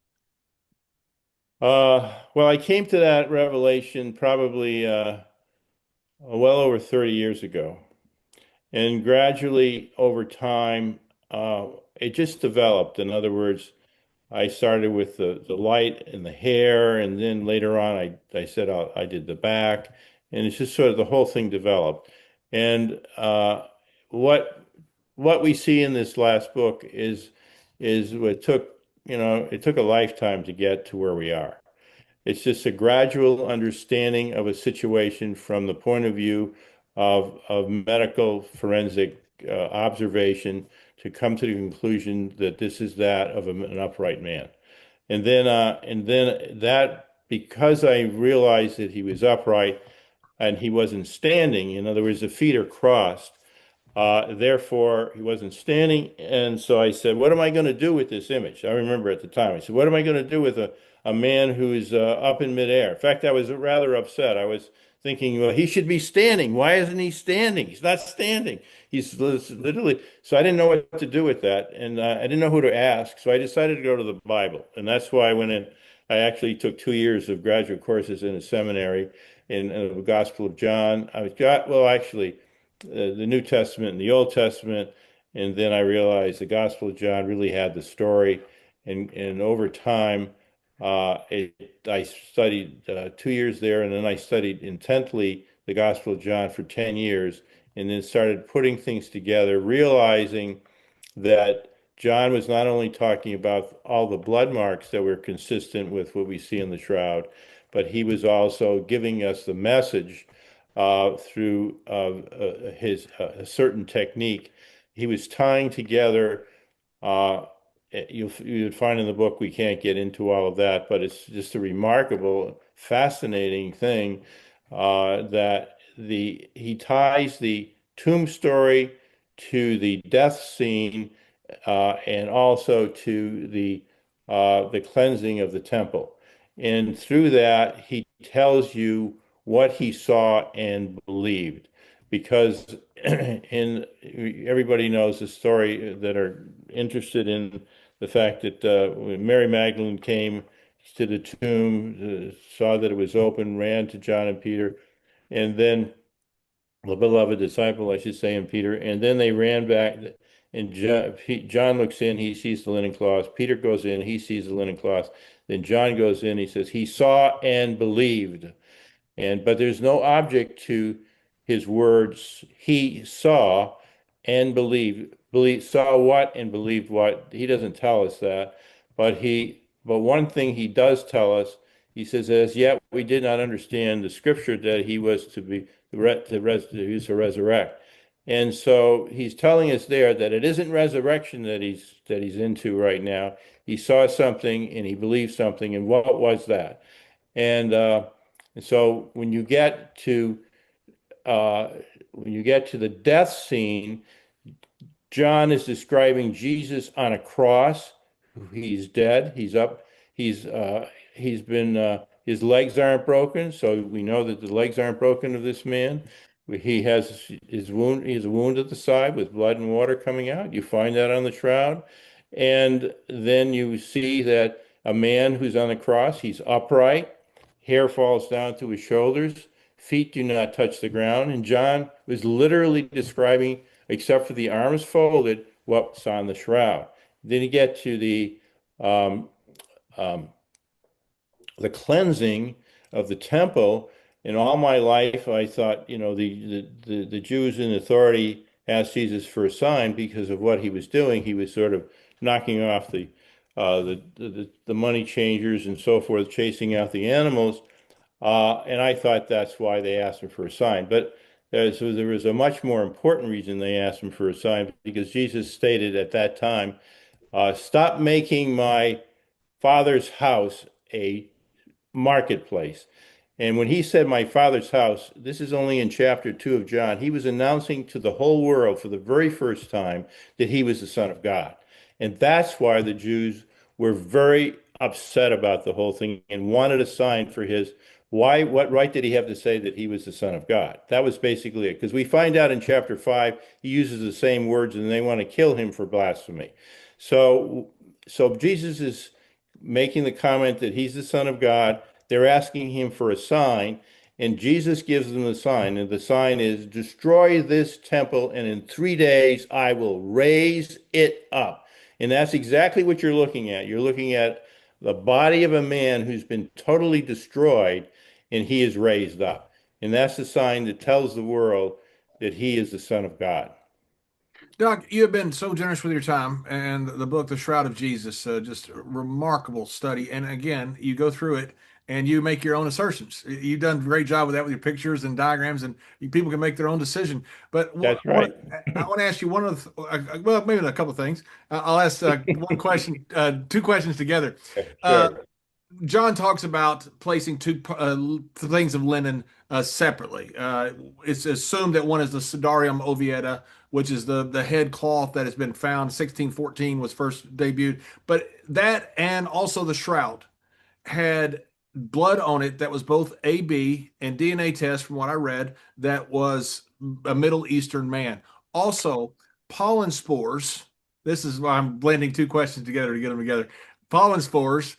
Well, I came to that revelation probably well over 30 years ago. And gradually over time, it just developed. In other words, I started with the light and the hair, and then later on, I said I did the back, and it's just sort of the whole thing developed. And what what we see in this last book is what took, it took a lifetime to get to where we are. It's just a gradual understanding of a situation from the point of view of medical forensic observation to come to the conclusion that this is that of an upright man. And then that, because I realized that he was upright and he wasn't standing, in other words, the feet are crossed, therefore, he wasn't standing. And so I said, what am I going to do with this image? I remember at the time, I said, what am I going to do with a man who is up in midair? In fact, I was rather upset. I was thinking, well, he should be standing. Why isn't he standing? He's not standing. He's literally. So I didn't know what to do with that, and I didn't know who to ask. So I decided to go to the Bible, and that's why I went in. I actually took 2 years of graduate courses in a seminary in the Gospel of John. I got well, actually, the New Testament and the Old Testament, and then I realized the Gospel of John really had the story, and over time. I studied 2 years there, and then I studied intently the Gospel of John for 10 years, and then started putting things together, realizing that John was not only talking about all the blood marks that were consistent with what we see in the shroud, but he was also giving us the message through his a certain technique. He was tying together uh, you'd find in the book, we can't get into all of that, but it's just a remarkable, fascinating thing that he ties the tomb story to the death scene and also to the cleansing of the temple. And through that, he tells you what he saw and believed, because in everybody knows the story that are interested in the fact that when Mary Magdalene came to the tomb, saw that it was open, ran to John and Peter, and then the beloved disciple, I should say, and Peter, and then they ran back. And John looks in, he sees the linen cloth. Peter goes in, he sees the linen cloth. Then John goes in, he says, he saw and believed. But there's no object to his words. He saw and saw what and believed what. He doesn't tell us that, but one thing he does tell us, he says, as yet we did not understand the scripture that he was to resurrect. And so he's telling us there that it isn't resurrection that he's into right now. He saw something and he believed something, and what was that? And so uh, when you get to the death scene, John is describing Jesus on a cross. He's dead. He's up. He's been his legs aren't broken, so we know that the legs aren't broken of this man. He has his wound. He has a wound at the side with blood and water coming out. You find that on the shroud, and then you see that a man who's on the cross. He's upright. Hair falls down to his shoulders. Feet do not touch the ground. And John was literally describing, except for the arms folded, what's on the shroud. Then you get to um, um, the cleansing of the temple. In all my life, I thought, the Jews in authority asked Jesus for a sign because of what he was doing. He was sort of knocking off the money changers and so forth, chasing out the animals. And I thought that's why they asked him for a sign. But so there was a much more important reason they asked him for a sign, because Jesus stated at that time, stop making my father's house a marketplace. And when he said my father's house, this is only in chapter 2 of John, he was announcing to the whole world for the very first time that he was the Son of God. And that's why the Jews were very upset about the whole thing and wanted a sign for his. Why, what right did he have to say that he was the Son of God? That was basically it. Because we find out in chapter 5, he uses the same words and they want to kill him for blasphemy. So, so Jesus is making the comment that he's the Son of God. They're asking him for a sign, and Jesus gives them the sign. And the sign is, destroy this temple, and in 3 days I will raise it up. And that's exactly what you're looking at. You're looking at the body of a man who's been totally destroyed, and he is raised up. And that's the sign that tells the world that he is the Son of God. Doc, you have been so generous with your time, and the book, The Shroud of Jesus, just a remarkable study. And again, you go through it and you make your own assertions. You've done a great job with that with your pictures and diagrams, and people can make their own decision. But That's right. I want to ask you one of well, maybe a couple of things. I'll ask one question, two questions together. Uh, Sure. John talks about placing two things of linen separately. It's assumed that one is the Sudarium Ovietta, which is the head cloth that has been found. 1614 was first debuted, but that and also the shroud had blood on it that was both AB and DNA test, from what I read, that was a Middle Eastern man. Also, pollen spores. This is why I'm blending two questions together to get them together. Pollen spores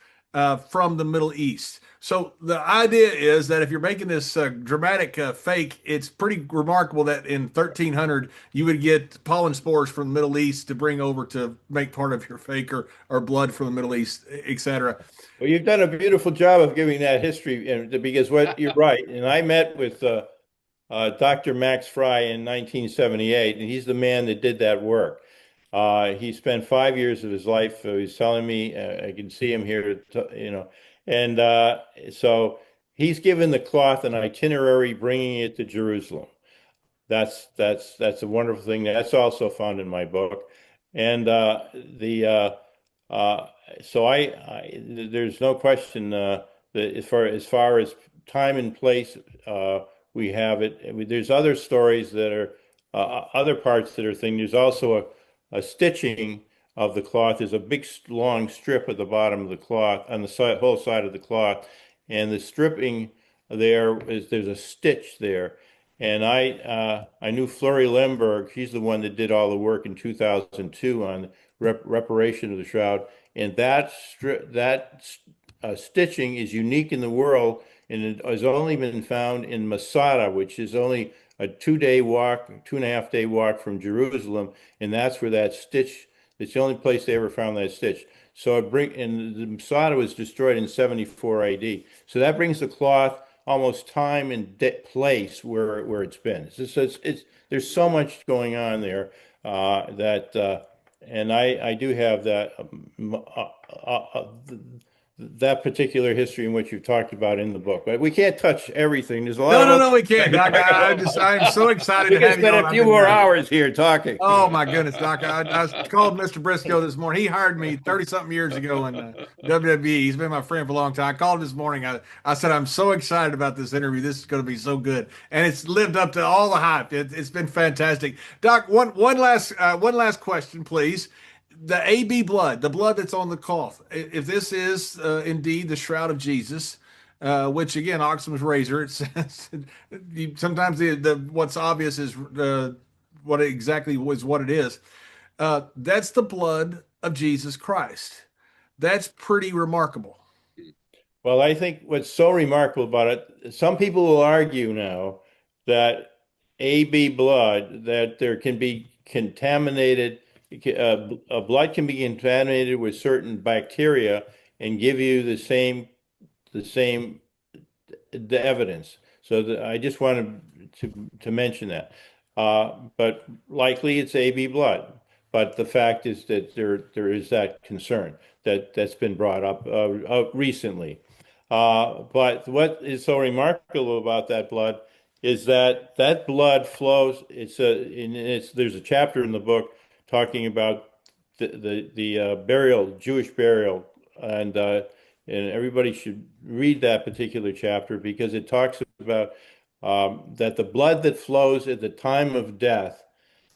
from the Middle East. So the idea is that if you're making this dramatic fake, it's pretty remarkable that in 1300 you would get pollen spores from the Middle East to bring over to make part of your fake, or blood from the Middle East, etc. Well, you've done a beautiful job of giving that history, and because what you're right. And I met with Dr. Max Fry in 1978, and he's the man that did that work. He spent 5 years of his life. He's telling me, I can see him here, and so he's given the cloth an itinerary, bringing it to Jerusalem. That's a wonderful thing. That's also found in my book, and the uh, so there's no question that as far as time and place, we have it. There's other stories that are other parts that are thing. There's also a stitching of the cloth. There's a big long strip at the bottom of the cloth on the side, whole side of the cloth, and the stripping there's a stitch there. And I knew Flurry Lemberg. She's the one that did all the work in 2002 on reparation of the shroud. And that stitching is unique in the world, and it has only been found in Masada, which is only a 2 day walk, 2.5 day walk from Jerusalem, and that's where that stitch. It's the only place they ever found that stitch. So and the Masada was destroyed in 74 AD. So that brings the cloth almost time and place where it's been. It's there's so much going on there and I do have that particular history in which you've talked about in the book, but we can't touch everything. There's a lot No, of no, other no, we can't, things Doc. I could I'm so excited we to could have you spend on. a few more hours here talking. Oh my goodness, Doc! I called Mr. Brisco this morning. He hired me 30 something years ago in WWE. He's been my friend for a long time. I called him this morning. I said I'm so excited about this interview. This is going to be so good, and it's lived up to all the hype. It's been fantastic, Doc. One last question, please. The AB blood, the blood that's on the cloth. If this is indeed the shroud of Jesus, which again, Oxum's razor. It says sometimes the what's obvious is what exactly was what it is. That's the blood of Jesus Christ. That's pretty remarkable. Well, I think what's so remarkable about it, some people will argue now that AB blood, that there can be contaminated, blood can be contaminated with certain bacteria and give you the same the evidence. So I just wanted to mention that. But likely it's AB blood. But the fact is that there is that concern that's been brought up recently. But what is so remarkable about that blood is that that blood flows. There's a chapter in the book talking about the burial, Jewish burial, and everybody should read that particular chapter because it talks about that the blood that flows at the time of death,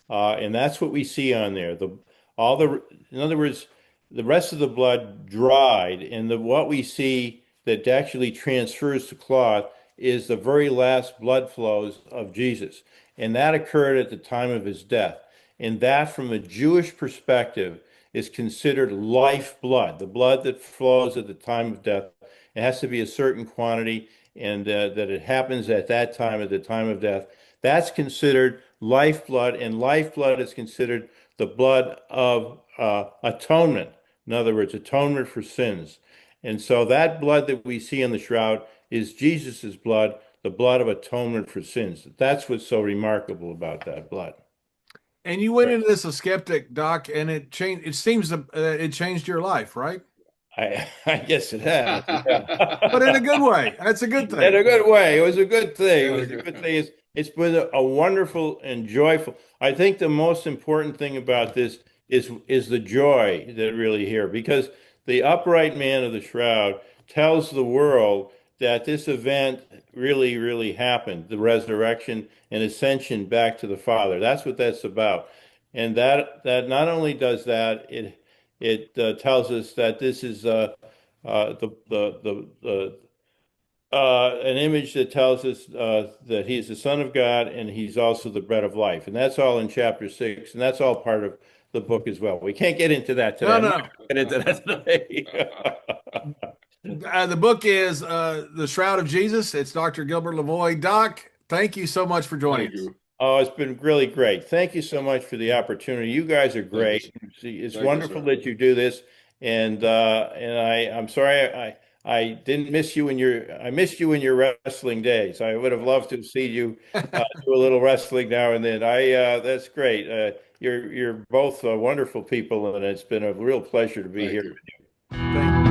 and that's what we see on there. In other words, the rest of the blood dried, and what we see that actually transfers to cloth is the very last blood flows of Jesus, and that occurred at the time of his death. And that, from a Jewish perspective, is considered life blood, the blood that flows at the time of death. It has to be a certain quantity, and that it happens at that time, at the time of death. That's considered lifeblood, and lifeblood is considered the blood of atonement. In other words, atonement for sins. And so that blood that we see in the shroud is Jesus's blood, the blood of atonement for sins. That's what's so remarkable about that blood. And you went into this a skeptic, Doc, and it changed. It seems that it changed your life, right? I guess it has. Yeah. But in a good way. That's a good In thing. a good way. It was a good thing. It was a good thing. It's been a wonderful and joyful. I think the most important thing about this is the joy that really here, because the upright man of the shroud tells the world that this event really, really happened, the resurrection and ascension back to the Father. That's what that's about. And that not only does that, it tells us that this is the an image that tells us that he's the Son of God and he's also the bread of life. And that's all in chapter 6. And that's all part of the book as well. We can't get into that today. No, I'm not no. going to get into that today. The book is The Shroud of Jesus. It's Dr. Gilbert Lavoie. Doc, thank you so much for joining Thank us. you. Oh, it's been really great. Thank you so much for the opportunity. You guys are Thank you. great. It's Thank you, wonderful sir. that you do this. And I'm sorry I didn't miss you in I missed you in your wrestling days. I would have loved to see you do a little wrestling now and then. That's great. You're both wonderful people, and it's been a real pleasure to be Thank here. you. Thank you.